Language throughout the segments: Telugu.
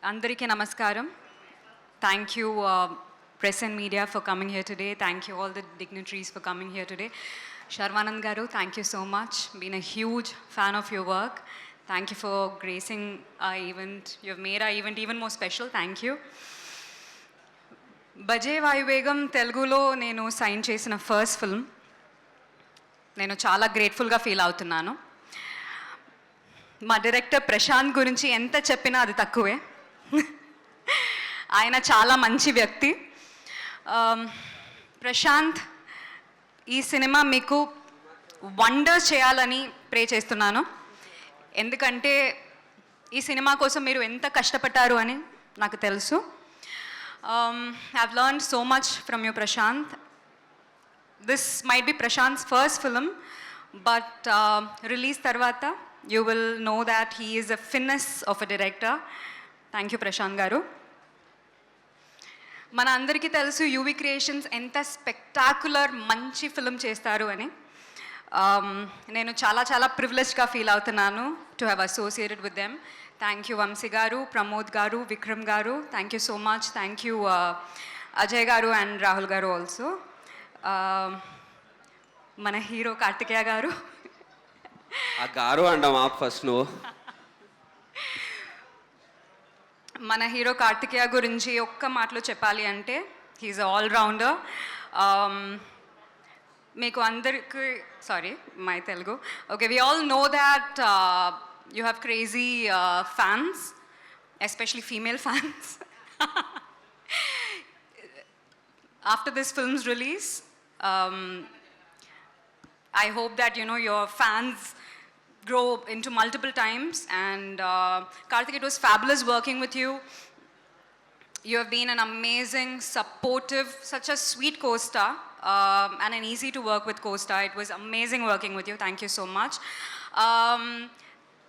Andariki namaskaram. Thank you, press and media, for coming here today. Thank you, all the dignitaries, for coming here today. Sharvanand Garu, thank you so much. Been a huge fan of your work. Thank you for gracing our event. You've made our event even more special. Thank you. బజే వాయువేగం తెలుగులో నేను సైన్ చేసిన ఫస్ట్ ఫిల్మ్. నేను చాలా గ్రేట్ఫుల్గా ఫీల్ అవుతున్నాను. మా డైరెక్టర్ ప్రశాంత్ గురించి ఎంత చెప్పినా అది తక్కువే. ఆయన చాలా మంచి వ్యక్తి. ప్రశాంత్, ఈ సినిమా మీకు వండర్స్ చేయాలని ప్రే చేస్తున్నాను. ఎందుకంటే ఈ సినిమా కోసం మీరు ఎంత కష్టపడ్డారు అని నాకు తెలుసు. I've learned so much from you, Prashant. This might be Prashant's first film, but release tarvata you will know that he is a finesse of a director. Thank you, Prashant garu. Mana andariki telusu UV Creations enta spectacular manchi film chestaru ani. Nenu chala privileged ga feel avutunnanu to have associated with them. Thank you, Vamsi garu, Pramod garu, Vikram garu. Thank you so much. Thank you, Ajay garu and Rahul garu also. Mana hero Kartikeya garu. ఆ గారు అంటాం ఆప్ ఫస్ట్ నువ్వు. మన హీరో కార్తికేయ గురించి ఒక్క మాటలో చెప్పాలి అంటే హీఈస్ ఆల్ రౌండర్. మీకు అందరికి sorry my Telugu. Okay, we all know that you have crazy fans, especially female fans. After this film's release, I hope that your fans grow into multiple times. And Karthik, it was fabulous working with you. You have been an amazing, supportive, such a sweet co-star, and an easy to work with co-star. It was amazing working with you. Thank you so much.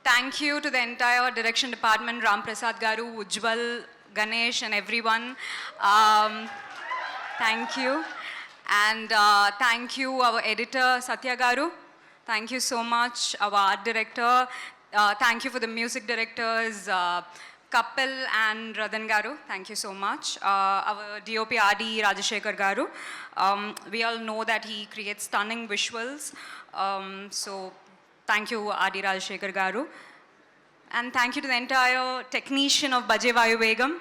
Thank you to the entire direction department, Ram Prasad garu, Ujjwal, Ganesh and everyone. Thank you. And thank you our editor Satya garu. Thank you so much. Our art director. Thank you for the music directors Kapil and Radhan garu. Thank you so much. Our DOP RD Rajashekar garu. We all know that he creates stunning visuals. So thank you, Adi Rajashekar garu. And thank you to the entire technician of Bajje Vaayuvegam.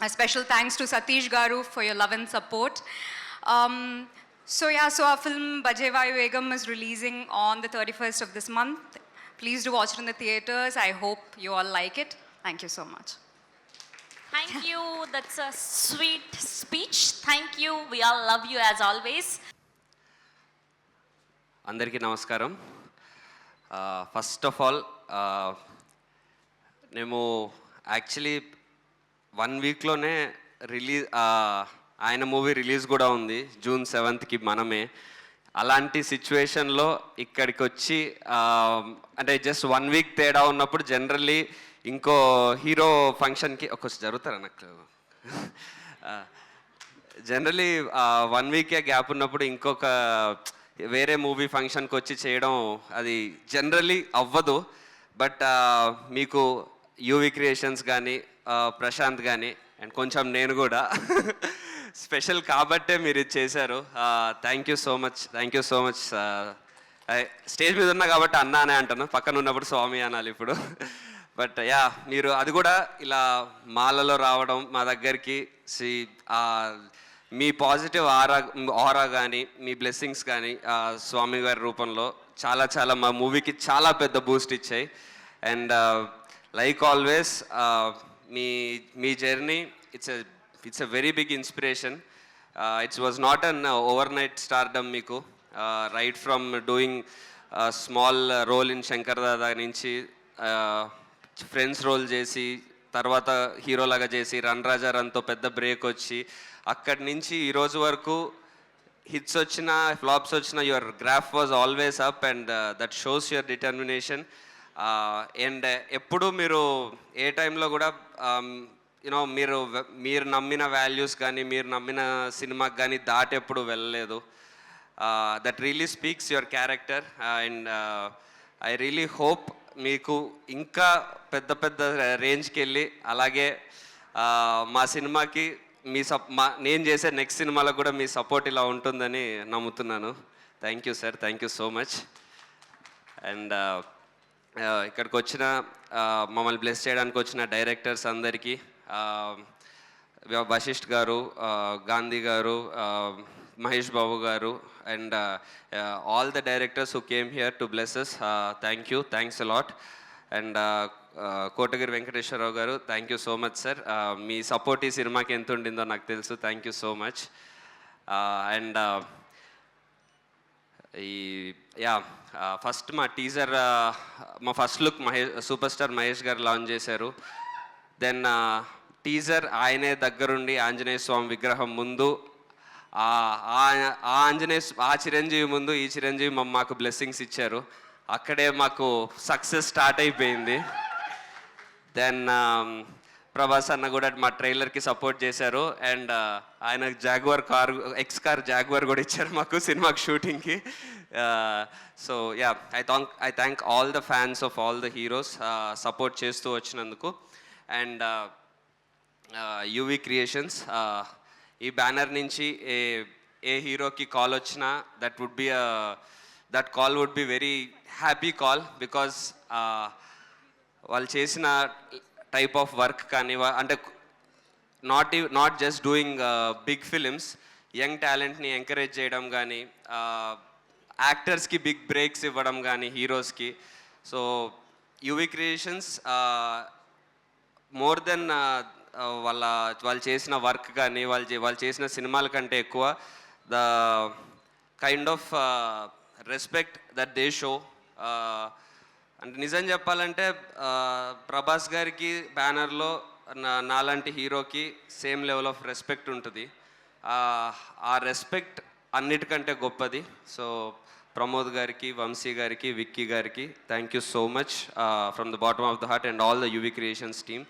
A special thanks to Satish garu for your love and support. So our film Bajje Vaayuvegam is releasing on the 31st of this month. Please do watch it in the theaters. I hope you all like it. Thank you so much. Thank you. That's a sweet speech. Thank you. We all love you as always. అందరికీ నమస్కారం. ఫస్ట్ ఆఫ్ ఆల్ మేము యాక్చువల్లీ 1 వీక్లోనే రిలీజ్ ఆయన మూవీ రిలీజ్ కూడా ఉంది June 7th మనమే. అలాంటి సిచ్యువేషన్లో ఇక్కడికి వచ్చి అంటే జస్ట్ 1 వీక్ తేడా ఉన్నప్పుడు జనరల్లీ ఇంకో హీరో ఫంక్షన్కి ఒక జరుగుతారా నాకు జనరల్లీ 1 వీకే గ్యాప్ ఉన్నప్పుడు ఇంకొక వేరే మూవీ ఫంక్షన్కి వచ్చి చేయడం అది జనరల్లీ అవ్వదు. బట్ మీకు యూవి క్రియేషన్స్ కానీ ప్రశాంత్ కానీ అండ్ కొంచెం నేను కూడా స్పెషల్ కాబట్టే మీరు ఇది చేశారు. Thank you so much. Thank you so much. Stage మీద ఉన్నా కాబట్టి అన్నా అనే అంటాను, పక్కన ఉన్నప్పుడు స్వామి అనాలి ఇప్పుడు. బట్ మీరు అది కూడా ఇలా మాలలో రావడం మా దగ్గరికి మీ పాజిటివ్ ఆరా కానీ మీ బ్లెస్సింగ్స్ కానీ స్వామి గారి రూపంలో చాలా మా మూవీకి చాలా పెద్ద బూస్ట్ ఇచ్చాయి. అండ్ లైక్ ఆల్వేస్ మీ journey it's a very big inspiration. It's was not an overnight stardom మీకు. Right from doing small role in Shankar Dada నుంచి ఫ్రెండ్స్ రోల్ చేసి తర్వాత హీరోలాగా చేసి రన్ రాజా రన్తో పెద్ద బ్రేక్ వచ్చి అక్కడి నుంచి ఈరోజు వరకు హిట్స్ వచ్చిన ఫ్లాప్స్ వచ్చిన your graph was always up and that shows your determination. And ఎప్పుడు మీరు ఏ టైంలో కూడా మీరు నమ్మిన వాల్యూస్ కానీ మీరు నమ్మిన సినిమాకి కానీ దాటెప్పుడు వెళ్ళలేదు. That really speaks your character. And I really hope మీకు ఇంకా పెద్ద పెద్ద రేంజ్కి వెళ్ళి అలాగే మా సినిమాకి నేను చేసే నెక్స్ట్ సినిమాలో కూడా మీ సపోర్ట్ ఇలా ఉంటుందని నమ్ముతున్నాను. Thank you sir, thank you so much. And ఇక్కడికి వచ్చిన మమ్మల్ని బ్లెస్ చేయడానికి వచ్చిన డైరెక్టర్స్ అందరికీ, వశిష్ఠ్ గారు, గాంధీ గారు, Mahesh Babu garu, and all the directors who came here to bless us, thank you, thanks a lot. And Kotagiri Venkateswararao garu, thank you so much sir. మీ సపోర్ట్ ఈ సినిమాకి ఎంత ఉండిందో నాకు తెలుసు. Thank you so much. And first మా టీజర్, మా first look super star Mahesh garu launch చేశారు. దెన్ టీజర్ ఆయనే దగ్గరుండి ఆంజనేయ స్వామి విగ్రహం ముందు, ఆ చిరంజీవి ముందు ఈ చిరంజీవి మాకు బ్లెస్సింగ్స్ ఇచ్చారు. అక్కడే మాకు సక్సెస్ స్టార్ట్ అయిపోయింది. దెన్ ప్రభాస్ అన్న కూడా మా ట్రైలర్కి సపోర్ట్ చేశారు. అండ్ ఆయన జాగ్వార్ కార్, కార్ జాగ్వార్ కూడా ఇచ్చారు మాకు సినిమాకి షూటింగ్కి. So I thank all the fans of all the heroes support చేస్తూ వచ్చినందుకు. అండ్ యూవీ క్రియేషన్స్, ఈ బ్యానర్ నుంచి ఏ హీరోకి కాల్ వచ్చినా that call would be very happy call, because వాళ్ళు చేసిన టైప్ ఆఫ్ వర్క్ కానీ, అంటే not just doing big films, young టాలెంట్ని ఎంకరేజ్ చేయడం కానీ, యాక్టర్స్కి బిగ్ బ్రేక్స్ ఇవ్వడం కానీ హీరోస్కి. So UV Creations more than వాళ్ళు చేసిన వర్క్ కానీ, వాళ్ళు చేసిన సినిమాల కంటే ఎక్కువ the kind of respect that they show. అంటే నిజం చెప్పాలంటే ప్రభాస్ గారికి బ్యానర్లో నాలాంటి హీరోకి సేమ్ లెవెల్ ఆఫ్ రెస్పెక్ట్ ఉంటుంది. ఆ రెస్పెక్ట్ అన్నిటికంటే గొప్పది. సో ప్రమోద్ గారికి, వంశీ గారికి, విక్కీ గారికి thank you so much from the bottom of the heart, and all the UV creations team.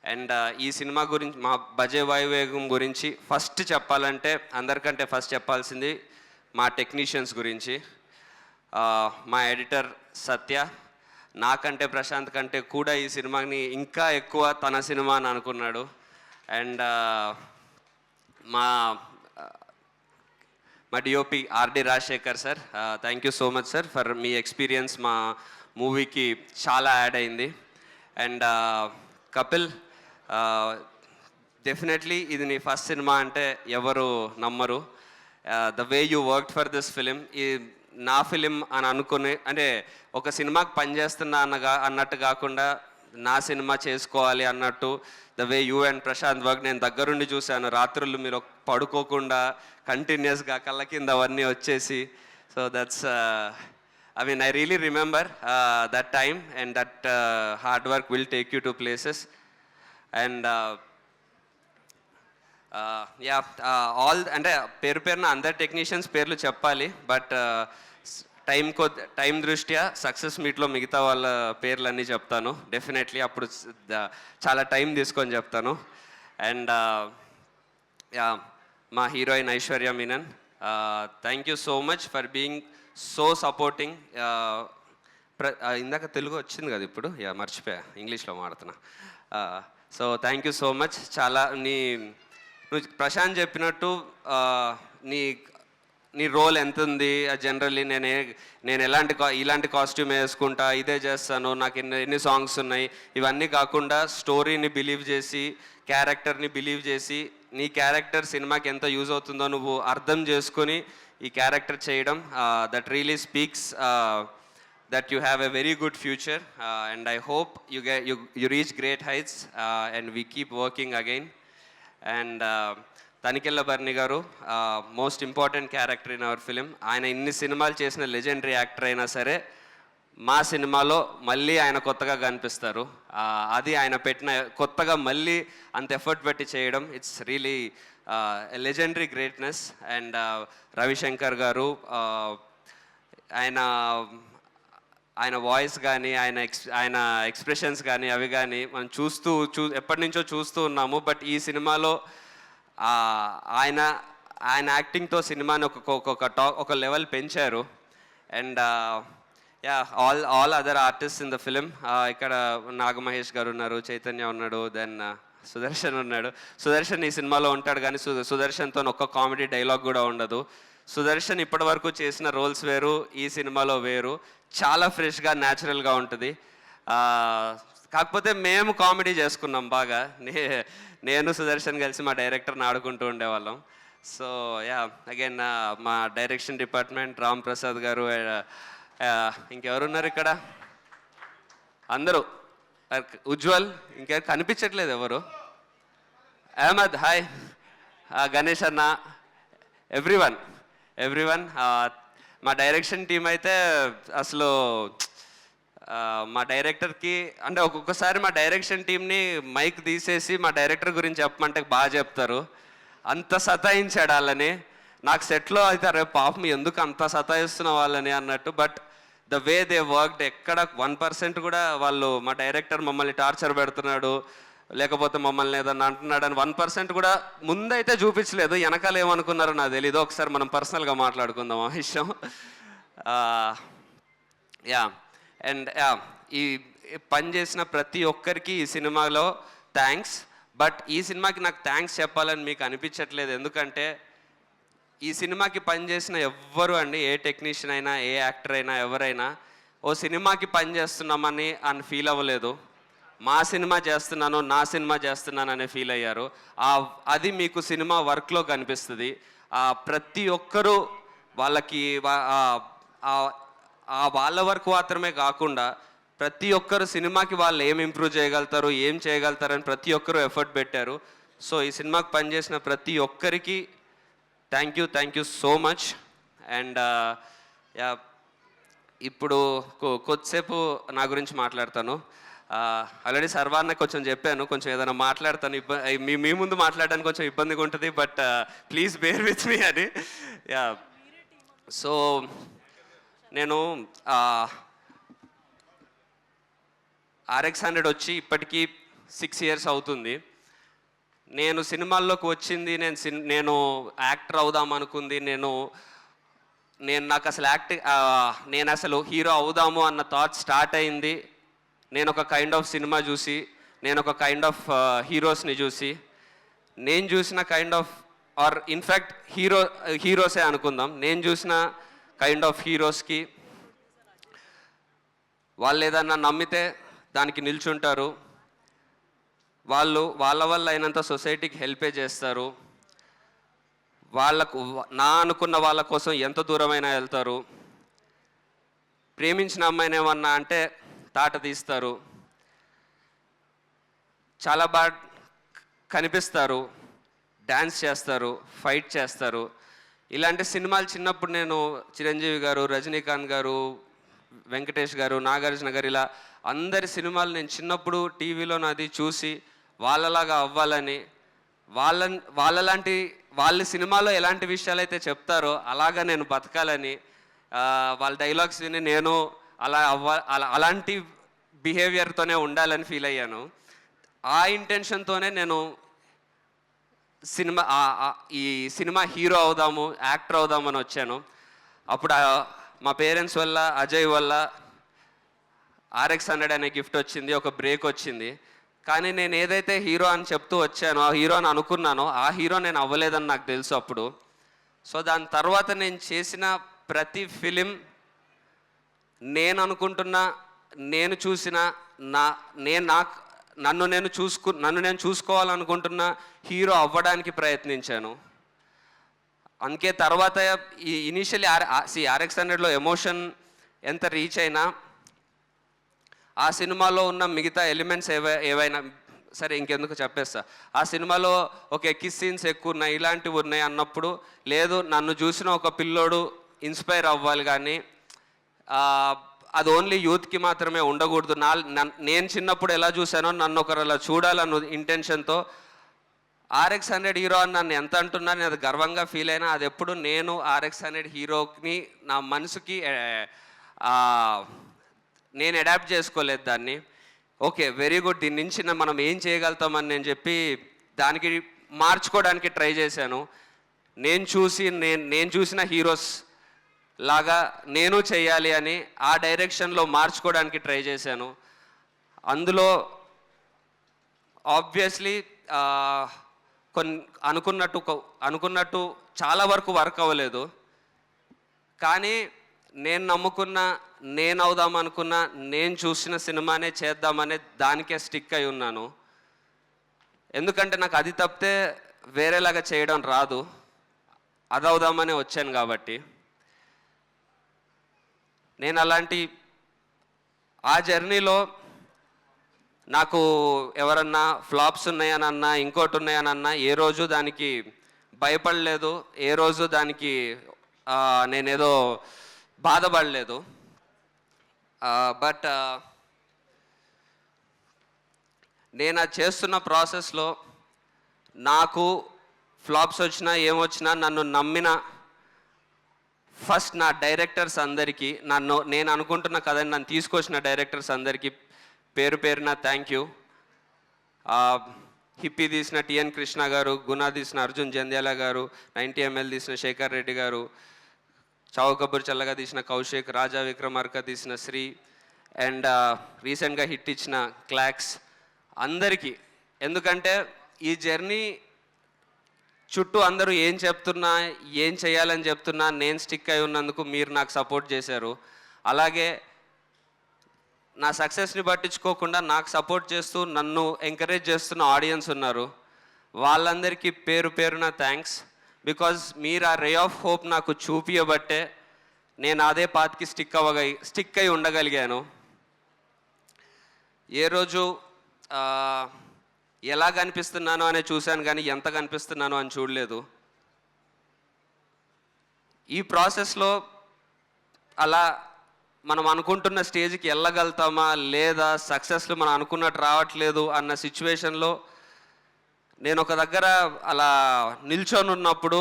And ఈ సినిమా గురించి, మా బజే వాయువేగం గురించి ఫస్ట్ చెప్పాలంటే, అందరికంటే ఫస్ట్ చెప్పాల్సింది మా టెక్నీషియన్స్ గురించి. మా ఎడిటర్ సత్య నాకంటే, ప్రశాంత్ కంటే కూడా ఈ సినిమాని ఇంకా ఎక్కువ తన సినిమా అని అనుకున్నాడు. అండ్ మా DOP RD Rajasekhar sir, thank you so much sir for me experience మా మూవీకి చాలా యాడ్ అయింది. అండ్ కపిల్, డెఫినెట్లీ ఇది నీ ఫస్ట్ సినిమా అంటే ఎవరు నమ్మరు. The way you work for this film, ఈ నా ఫిలిం అని అనుకుని, అంటే ఒక సినిమాకి పనిచేస్తున్నా అన్నట్టు కాకుండా నా సినిమా చేసుకోవాలి అన్నట్టు, the way you and Prashanth work నేను దగ్గరుండి చూశాను. రాత్రులు మీరు పడుకోకుండా కంటిన్యూస్గా కళ్ళ కింద అవన్నీ వచ్చేసి. So that's I really remember that time, and that hard work will take you to places. And all, అంటే పేరున అందరు టెక్నీషియన్స్ పేర్లు చెప్పాలి, బట్ టైం దృష్ట్యా సక్సెస్ మీట్లో మిగతా వాళ్ళ పేర్లన్నీ చెప్తాను డెఫినెట్లీ. అప్పుడు చాలా టైం తీసుకొని చెప్తాను. అండ్ మా heroine Aishwarya Menon, thank you so much for being so supporting. ఇందాక తెలుగు వచ్చింది కదా, ఇప్పుడు మర్చిపోయా, ఇంగ్లీష్లో మాడుతున్నా. So thank you so much. చాలా నువ్వు ప్రశాంత్ చెప్పినట్టు నీ రోల్ ఎంత ఉంది, జనరల్లీ నేను ఇలాంటి కాస్ట్యూమ్ వేసుకుంటా, ఇదే చేస్తాను, నాకు ఎన్ని సాంగ్స్ ఉన్నాయి, ఇవన్నీ కాకుండా స్టోరీని బిలీవ్ చేసి, క్యారెక్టర్ని బిలీవ్ చేసి, నీ క్యారెక్టర్ సినిమాకి ఎంత యూజ్ అవుతుందో నువ్వు అర్థం చేసుకొని ఈ క్యారెక్టర్ చేయడం, that really speaks that you have a very good future, and I hope you reach great heights, and we keep working again. And Tanikella Barni garu, most important character in our film. ఆయన ఇన్ని సినిమాలు చేసిన లెజెండరీ యాక్టర్ అయినా సరే మా సినిమాలో మళ్ళీ ఆయన కొత్తగా కనిపిస్తారు. అది ఆయన పెట్టిన కొత్తగా మళ్ళీ అంత ఎఫర్ట్ పెట్టి చేయడం, it's really legendary greatness. And Ravishankar గారు, ఆయన వాయిస్ కానీ, ఆయన ఎక్స్ప్రెషన్స్ కానీ, అవి కానీ మనం ఎప్పటి నుంచో చూస్తూ ఉన్నాము. బట్ ఈ సినిమాలో ఆయన యాక్టింగ్తో సినిమాని ఒక లెవెల్ పెంచారు. And yeah all other artist in the film. ఇక్కడ నాగమహేష్ గారు ఉన్నారు, చైతన్య ఉన్నాడు, దెన్ సుదర్శన్ ఉన్నాడు. సుదర్శన్ ఈ సినిమాలో ఉంటాడు కానీ సుదర్శన్తో ఒక్క కామెడీ డైలాగ్ కూడా ఉండదు. సుదర్శన్ ఇప్పటి వరకు చేసిన రోల్స్ వేరు, ఈ సినిమాలో వేరు, చాలా ఫ్రెష్గా న్యాచురల్గా ఉంటుంది. కాకపోతే మేము కామెడీ చేసుకున్నాం బాగా. నేను సుదర్శన్ కలిసి మా డైరెక్టర్ని ఆడుకుంటూ ఉండేవాళ్ళం. సో యా అగైన్ మా డైరెక్షన్ డిపార్ట్మెంట్ రామ్ ప్రసాద్ గారు, ఇంకెవరున్నారు ఇక్కడ అందరూ, ఉజ్వల్, ఇంకెవరు కనిపించట్లేదు ఎవరు, అహ్మద్, హాయ్, గణేష్ అన్న, ఎవ్రీవన్. మా డైరెక్షన్ టీం అయితే అసలు మా డైరెక్టర్కి అంటే ఒక్కొక్కసారి మా డైరెక్షన్ టీంని మైక్ తీసేసి మా డైరెక్టర్ గురించి చెప్పమంటే బాగా చెప్తారు. అంత సతాయించాడు వాళ్ళని. నాకు సెట్లో అయితే రేపు పాపం ఎందుకు అంత సతాయిస్తున్న వాళ్ళని అన్నట్టు. But the way they worked, ఎక్కడ 1% కూడా వాళ్ళు మా డైరెక్టర్ మమ్మల్ని టార్చర్ పెడుతున్నాడు లేకపోతే మమ్మల్ని ఏదన్నా అంటున్నాడు అని 1% కూడా ముందైతే చూపించలేదు. వెనకాల ఏమనుకున్నారో నాకు తెలీదు. ఒకసారి మనం పర్సనల్గా మాట్లాడుకుందాం ఆ విషయం. యా అండ్ ఈ పని చేసిన ప్రతి ఒక్కరికి ఈ సినిమాలో థ్యాంక్స్. బట్ ఈ సినిమాకి నాకు థ్యాంక్స్ చెప్పాలని మీకు అనిపించట్లేదు. ఎందుకంటే ఈ సినిమాకి పనిచేసిన ఎవ్వరు అండి, ఏ టెక్నీషియన్ అయినా, ఏ యాక్టర్ అయినా, ఎవరైనా ఓ సినిమాకి పని చేస్తున్నామని అని ఫీల్ అవ్వలేదు. మా సినిమా చేస్తున్నాను, నా సినిమా చేస్తున్నాను అనే ఫీల్ అయ్యారు. అది మీకు సినిమా వర్క్లో కనిపిస్తుంది. ప్రతి ఒక్కరూ వాళ్ళకి వాళ్ళ వర్క్ మాత్రమే కాకుండా ప్రతి ఒక్కరు సినిమాకి వాళ్ళు ఏం ఇంప్రూవ్ చేయగలుగుతారు, ఏం చేయగలుగుతారు అని ప్రతి ఒక్కరూ ఎఫర్ట్ పెట్టారు. సో ఈ సినిమాకి పనిచేసిన ప్రతి ఒక్కరికి thank you so much. And ఇప్పుడు కొద్దిసేపు నా గురించి మాట్లాడతాను. ఆల్రెడీ సర్వాన్న కొంచెం చెప్పాను, కొంచెం ఏదైనా మాట్లాడతాను, మీ ముందు మాట్లాడడానికి కొంచెం ఇబ్బందిగా ఉంటుంది, but please bear with me అని. యా సో నేను RX100 వచ్చి ఇప్పటికీ 6 years అవుతుంది. నేను సినిమాల్లోకి వచ్చింది, నేను యాక్టర్ అవుదాం అనుకుంది, నాకు అసలు నేను అసలు హీరో అవుదాము అన్న థాట్ స్టార్ట్ అయింది నేను ఒక కైండ్ ఆఫ్ సినిమా చూసి, నేను ఒక కైండ్ ఆఫ్ హీరోస్ని చూసి, నేను చూసిన కైండ్ ఆఫ్ ఆర్ ఇన్ఫ్యాక్ట్ హీరోసే అనుకుందాం, నేను చూసిన కైండ్ ఆఫ్ హీరోస్కి వాళ్ళు ఏదన్నా నమ్మితే దానికి నిల్చుంటారు, వాళ్ళ వల్ల అయినంత సొసైటీకి హెల్పే చేస్తారు, వాళ్ళకు నా అనుకున్న వాళ్ళ కోసం ఎంత దూరమైనా వెళ్తారు, ప్రేమించిన అమ్మాయిని ఏమన్నా అంటే తాట తీస్తారు, చాలా బాగా కనిపిస్తారు, డ్యాన్స్ చేస్తారు, ఫైట్ చేస్తారు. ఇలాంటి సినిమాలు చిన్నప్పుడు నేను చిరంజీవి గారు, రజనీకాంత్ గారు, వెంకటేష్ గారు, నాగార్జున గారు, ఇలా అందరి సినిమాలు నేను చిన్నప్పుడు టీవీలో నాది చూసి వాళ్ళలాగా అవ్వాలని, వాళ్ళ సినిమాలో ఎలాంటి విషయాలు అయితే చెప్తారో అలాగా నేను బతకాలని, వాళ్ళ డైలాగ్స్ విని నేను అలాంటి బిహేవియర్తోనే ఉండాలని ఫీల్ అయ్యాను. ఆ ఇంటెన్షన్తోనే నేను ఈ సినిమా హీరో అవుదాము, యాక్టర్ అవుదామని వచ్చాను. అప్పుడు మా పేరెంట్స్ వల్ల, అజయ్ వల్ల RX100 అనే గిఫ్ట్ వచ్చింది, ఒక బ్రేక్ వచ్చింది. కానీ నేను ఏదైతే హీరో అని చెప్తూ వచ్చానో, ఆ హీరో అని అనుకున్నానో, ఆ హీరో నేను అవ్వలేదని నాకు తెలుసు అప్పుడు. సో దాని తర్వాత నేను చేసిన ప్రతి ఫిలిం నేను అనుకుంటున్న, నేను చూసిన, నన్ను నేను చూసుకోవాలనుకుంటున్న హీరో అవ్వడానికి ప్రయత్నించాను. అందుకే తర్వాత ఈ ఇనీషియల్లీ RX100లో ఎమోషన్ ఎంత రీచ్ అయినా ఆ సినిమాలో ఉన్న మిగతా ఎలిమెంట్స్ ఏవైనా సరే ఇంకెందుకు చెప్పేస్తా, ఆ సినిమాలో ఒక కిస్ సీన్స్ ఎక్కువ ఉన్నాయి, ఇలాంటివి ఉన్నాయి అన్నప్పుడు, లేదు నన్ను చూసిన ఒక పిల్లోడు ఇన్స్పైర్ అవ్వాలి కానీ అది ఓన్లీ యూత్కి మాత్రమే ఉండకూడదు, నేను చిన్నప్పుడు ఎలా చూశానో నన్ను ఒకరు అలా చూడాలన్న ఇంటెన్షన్తో RX100 హీరో అని నన్ను ఎంత అంటున్నా నేను అది గర్వంగా ఫీల్ అయినా, అది ఎప్పుడు నేను RX100 హీరోని నా మనసుకి నేను అడాప్ట్ చేసుకోలేదు దాన్ని. ఓకే వెరీ గుడ్, దీని నుంచి మనం ఏం చేయగలుగుతామని నేను చెప్పి దానికి మార్చుకోవడానికి ట్రై చేశాను. నేను చూసిన హీరోస్ లాగా నేను చేయాలి అని ఆ డైరెక్షన్లో మార్చుకోవడానికి ట్రై చేశాను. అందులో ఆబ్వియస్లీ అనుకున్నట్టు చాలా వరకు వర్క్ అవ్వలేదు. కానీ నేను నమ్ముకున్న, నేను అవుదాం అనుకున్న, నేను చూసిన సినిమానే చేద్దామనే దానికే స్టిక్ అయి ఉన్నాను. ఎందుకంటే నాకు అది తప్పితే వేరేలాగా చేయడం రాదు. అది అవుదామనే వచ్చాను కాబట్టి. నేను అలాంటి ఆ జర్నీలో నాకు ఎవరన్నా ఫ్లాప్స్ ఉన్నాయనన్నా, ఇంకోటి ఉన్నాయనన్నా ఏ రోజు దానికి భయపడలేదు, ఏ రోజు దానికి నేనేదో బాధపడలేదు. బట్ నేను అది చేస్తున్న ప్రాసెస్లో నాకు ఫ్లాప్స్ వచ్చినా ఏమొచ్చినా నన్ను నమ్మిన ఫస్ట్ నా డైరెక్టర్స్ అందరికీ, నేను అనుకుంటున్న కథని నన్ను తీసుకొచ్చిన డైరెక్టర్స్ అందరికీ పేరు పేరున థ్యాంక్ యూ. హిప్పీ తీసిన టిఎన్ కృష్ణ గారు, గుణ తీసిన అర్జున్ జంధ్యాల గారు, 90 ml తీసిన శేఖర్ రెడ్డి గారు, చావు కబూర్ చల్లగా తీసిన కౌశిక్, రాజా విక్రమార్క తీసిన శ్రీ, అండ్ రీసెంట్గా హిట్ ఇచ్చిన క్లాక్స్ అందరికీ. ఎందుకంటే ఈ జర్నీ చుట్టూ అందరూ ఏం చెప్తున్నా, ఏం చేయాలని చెప్తున్నా నేను స్టిక్ అయి ఉన్నందుకు మీరు నాకు సపోర్ట్ చేశారు. అలాగే నా సక్సెస్ని పట్టించుకోకుండా నాకు సపోర్ట్ చేస్తూ నన్ను ఎంకరేజ్ చేస్తున్న ఆడియన్స్ ఉన్నారు. వాళ్ళందరికీ పేరు పేరున థ్యాంక్స్. బికాజ్ మీరు ఆ రే ఆఫ్ హోప్ నాకు చూపించబట్టే నేను అదే పాత్కి స్టిక్ అయి ఉండగలిగాను. ఏ రోజు ఎలా కనిపిస్తున్నానో అనే చూశాను, కానీ ఎంత కనిపిస్తున్నానో అని చూడలేదు. ఈ ప్రాసెస్లో అలా మనం అనుకుంటున్న స్టేజ్కి వెళ్ళగలుగుతామా లేదా, సక్సెస్లు మనం అనుకున్నట్టు రావట్లేదు అన్న సిచ్యువేషన్లో నేను ఒక దగ్గర అలా నిల్చొని ఉన్నప్పుడు,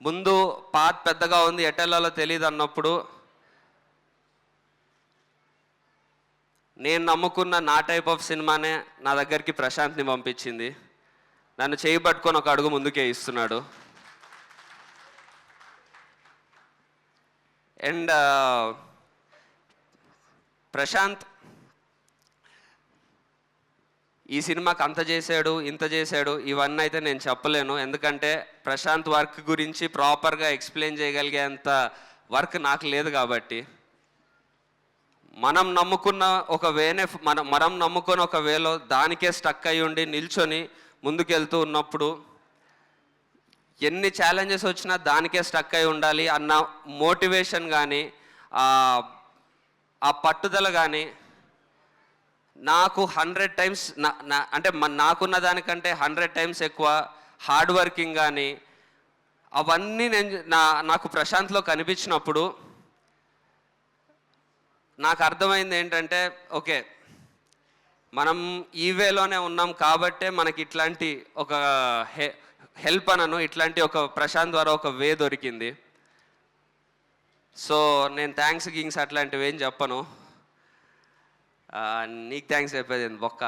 ముందు పాత్ పెద్దగా ఉంది, ఎటెల్లాలో తెలియదు అన్నప్పుడు, నేను నమ్ముకున్న నా టైప్ ఆఫ్ సినిమానే నా దగ్గరికి ప్రశాంత్ని పంపించింది. నన్ను చేయి పట్టుకొని ఒక అడుగు ముందుకే ఇస్తున్నాడు. అండ్ ప్రశాంత్ ఈ సినిమాకి అంత చేశాడు, ఇంత చేశాడు, ఇవన్నీ అయితే నేను చెప్పలేను. ఎందుకంటే ప్రశాంత్ వర్క్ గురించి ప్రాపర్గా ఎక్స్ప్లెయిన్ చేయగలిగేంత వర్క్ నాకు లేదు. కాబట్టి మనం నమ్ముకున్న ఒక వేలో దానికే స్టక్ అయి ఉండి నిల్చొని ముందుకెళ్తూ ఉన్నప్పుడు ఎన్ని ఛాలెంజెస్ వచ్చినా దానికే స్టక్ అయి ఉండాలి అన్న మోటివేషన్ కానీ, ఆ పట్టుదల కానీ నాకు 100 times అంటే నాకున్న దానికంటే 100 times ఎక్కువ హార్డ్ వర్కింగ్ కానీ అవన్నీ నాకు ప్రశాంత్లో కనిపించినప్పుడు నాకు అర్థమైంది ఏంటంటే, ఓకే మనం ఈ వేలోనే ఉన్నాం కాబట్టే మనకి ఇట్లాంటి ఒక హెల్ప్ అనను, ఇట్లాంటి ఒక ప్రశాంత్ ద్వారా ఒక వే దొరికింది. సో నేను థ్యాంక్స్ అట్లాంటివి ఏం చెప్పను. నీకు థ్యాంక్స్ చెప్పేది బొక్క.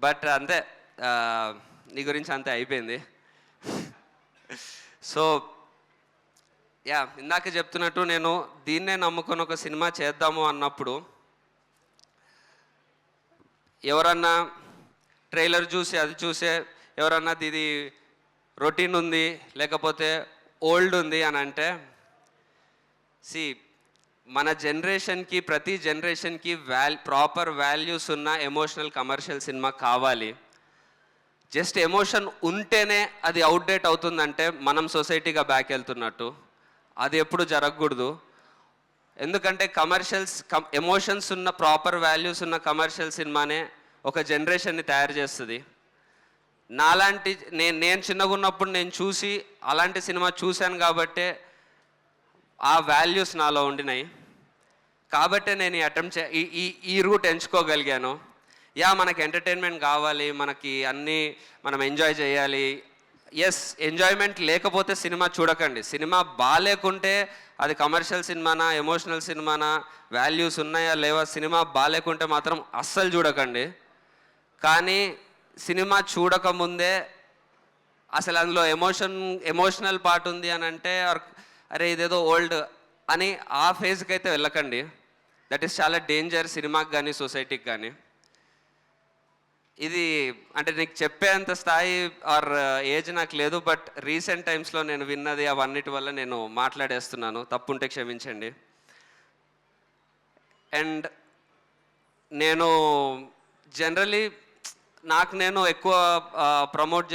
బట్ అంతే, నీ గురించి అంతే అయిపోయింది. సో ఇందాక చెప్తున్నట్టు నేను దీన్నే నమ్ముకొని ఒక సినిమా చేద్దాము అన్నప్పుడు ఎవరన్నా ట్రైలర్ చూసి అది చూసే ఎవరన్నా ఇది రొటీన్ ఉంది లేకపోతే ఓల్డ్ ఉంది అని అంటే, మన జనరేషన్కి, ప్రతి జనరేషన్కి ప్రాపర్ వాల్యూస్ ఉన్న ఎమోషనల్ కమర్షియల్ సినిమా కావాలి. జస్ట్ ఎమోషన్ ఉంటేనే అది అవుట్డేట్ అవుతుందంటే మనం సొసైటీగా బ్యాక్ వెళ్తున్నట్టు. అది ఎప్పుడు జరగకూడదు. ఎందుకంటే ఎమోషన్స్ ఉన్న, ప్రాపర్ వాల్యూస్ ఉన్న కమర్షియల్ సినిమానే ఒక జనరేషన్ని తయారు చేస్తుంది. నాలాంటి నేను చిన్నగా ఉన్నప్పుడు నేను చూసి అలాంటి సినిమా చూశాను కాబట్టే ఆ వాల్యూస్ నాలో ఉండినాయి. కాబట్టే నేను ఈ రూట్ ఎంచుకోగలిగాను. మనకి ఎంటర్టైన్మెంట్ కావాలి, మనకి అన్నీ మనం ఎంజాయ్ చేయాలి. ఎస్, ఎంజాయ్మెంట్ లేకపోతే సినిమా చూడకండి. సినిమా బాగాలేకుంటే అది కమర్షియల్ సినిమానా, ఎమోషనల్ సినిమానా, వాల్యూస్ ఉన్నాయా లేవా, సినిమా బాగాలేకుంటే మాత్రం అస్సలు చూడకండి. కానీ సినిమా చూడకముందే అసలు అందులో ఎమోషనల్ పార్ట్ ఉంది అని అంటే అరే ఇదేదో ఓల్డ్ అని ఆ ఫేజ్కి అయితే వెళ్ళకండి. దట్ ఈస్ చాలా డేంజర్ సినిమాకి కానీ సొసైటీకి కానీ. ఇది అంటే నీకు చెప్పేంత స్థాయి ఆర్ ఏజ్ నాకు లేదు, బట్ రీసెంట్ టైమ్స్లో నేను విన్నది అవన్నిటి వల్ల నేను మాట్లాడేస్తున్నాను, తప్పుంటే క్షమించండి. అండ్ నేను జనరలీ నాకు నేను ఎక్కువ ప్రమోట్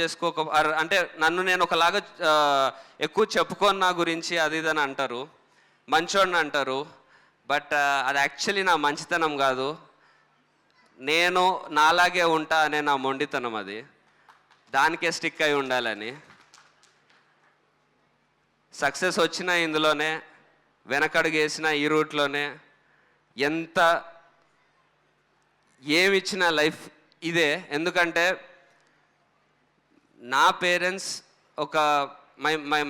అంటే నన్ను నేను ఒకలాగా ఎక్కువ చెప్పుకొని నా గురించి అది ఇదని అంటారు, మంచోడిని అంటారు. బట్ అది యాక్చువల్లీ నా మంచితనం కాదు, నేను నాలాగే ఉంటా అనే నా మొండితనం. అది దానికే స్టిక్ అయి ఉండాలని. సక్సెస్ వచ్చిన ఇందులోనే, వెనకడుగు వేసిన ఈ రూట్లోనే, ఎంత ఏమిచ్చిన లైఫ్ ఇదే. ఎందుకంటే నా పేరెంట్స్ ఒక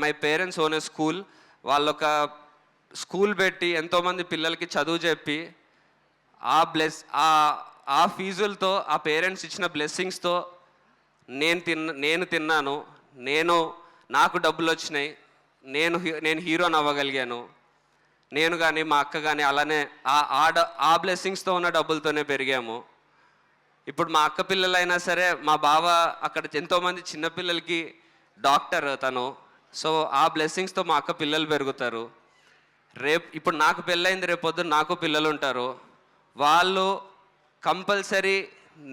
my parents own A school. వాళ్ళొక స్కూల్ పెట్టి ఎంతోమంది పిల్లలకి చదువు చెప్పి ఆ ఫీజులతో, ఆ పేరెంట్స్ ఇచ్చిన బ్లెస్సింగ్స్తో నేను తిన్నాను, నాకు డబ్బులు వచ్చినాయి, నేను హీరోని అవ్వగలిగాను. నేను కానీ మా అక్క కానీ అలానే ఆ బ్లెస్సింగ్స్తో ఉన్న డబ్బులతోనే పెరిగాము. ఇప్పుడు మా అక్క పిల్లలైనా సరే, మా బావ అక్కడ ఎంతోమంది చిన్నపిల్లలకి డాక్టర్ తను. సో ఆ బ్లెస్సింగ్స్తో మా అక్క పిల్లలు పెరుగుతారు. ఇప్పుడు నాకు పెళ్ళయింది, రేపు పొద్దున్న నాకు పిల్లలు ఉంటారు. వాళ్ళు కంపల్సరీ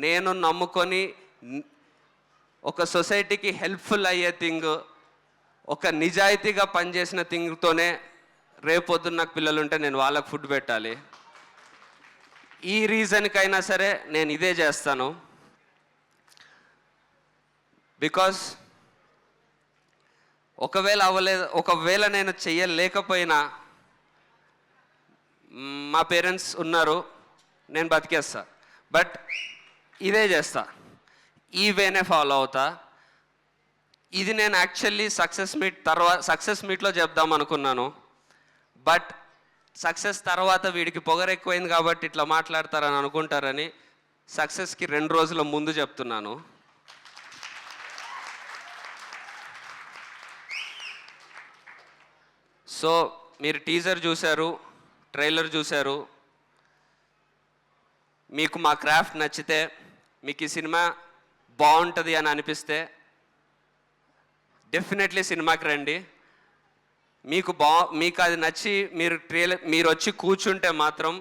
నేను నమ్ముకొని ఒక సొసైటీకి హెల్ప్ఫుల్ అయ్యే థింగ్, ఒక నిజాయితీగా పనిచేసిన థింగ్తోనే రేపు పొద్దున్న నాకు పిల్లలు ఉంటే నేను వాళ్ళకి ఫుడ్ పెట్టాలి. ఈ రీజన్కైనా సరే నేను ఇదే చేస్తాను. బికాస్ ఒకవేళ నేను చెయ్యలేకపోయినా మా పేరెంట్స్ ఉన్నారు, నేను బతికేస్తా. బట్ ఇదే చేస్తా, ఈ వేనే ఫాలో అవుతా. ఇది నేను యాక్చువల్లీ సక్సెస్ మీట్లో చెప్దాం అనుకున్నాను. బట్ సక్సెస్ తర్వాత వీడికి పొగరు ఎక్కువైంది కాబట్టి ఇట్లా మాట్లాడతారని అనుకుంటారని సక్సెస్కి 2 రోజుల ముందు చెప్తున్నాను. సో మీరు టీజర్ చూశారు, ట్రైలర్ చూశారు. మీకు మా క్రాఫ్ట్ నచ్చితే, మీకు ఈ సినిమా బాగుంటుంది అని అనిపిస్తే డెఫినెట్లీ సినిమాకి రండి. మీకు అది నచ్చి మీరు వచ్చి కూర్చుంటే మాత్రం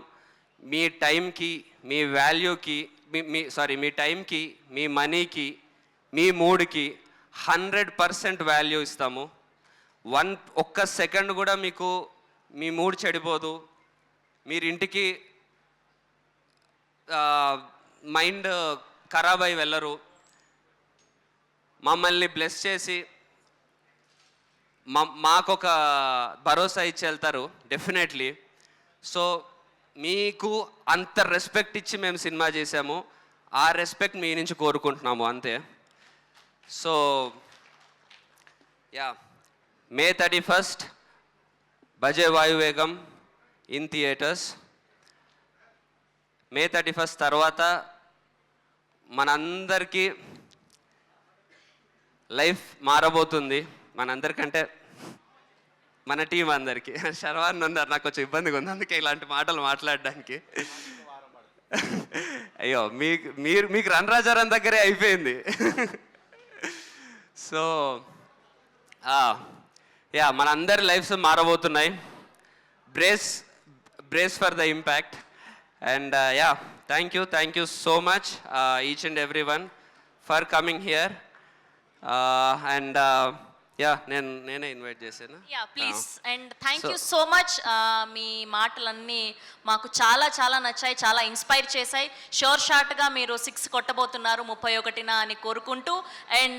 మీ టైంకి, మీ వాల్యూకి, మీ టైంకి, మీ మనీకి, మీ మూడ్కి 100% వాల్యూ ఇస్తాము. ఒక్క సెకండ్ కూడా మీకు మీ మూడ్ చెడిపోదు. మీరు ఇంటికి మైండ్ ఖరాబ్ అయి వెళ్ళరు. మమ్మల్ని బ్లెస్ చేసి మాకొక భరోసా ఇచ్చి వెళ్తారు డెఫినెట్లీ. సో మీకు అంత రెస్పెక్ట్ ఇచ్చి మేము సినిమా చేసాము, ఆ రెస్పెక్ట్ మీ నుంచి కోరుకుంటున్నాము అంతే. సో యా, May 31st బజే Vayuvegam in theatres. May 31st తర్వాత మనందరికీ లైఫ్ మారబోతుంది. మనందరికంటే మన టీం అందరికీ. శర్వాన్ ఉన్నారు, నాకు కొంచెం ఇబ్బందిగా ఉంది అందుకే ఇలాంటి మాటలు మాట్లాడడానికి. అయ్యో, మీకు రణరాజారాన్ దగ్గరే అయిపోయింది. సో యా, మనందరి లైఫ్స్ మారబోతున్నాయి. Brace for the impact. And yeah, thank you so much each and every one for coming here. And yeah, నేనే ఇన్వైట్ చేశాను. Yeah please. And thank you so much. మీ మాటలన్నీ మాకు చాలా చాలా నచ్చాయి, చాలా ఇన్స్పైర్ చేశాయి. షోర్ షార్ట్గా మీరు 6 కొట్టబోతున్నారు 31న అని కోరుకుంటూ. అండ్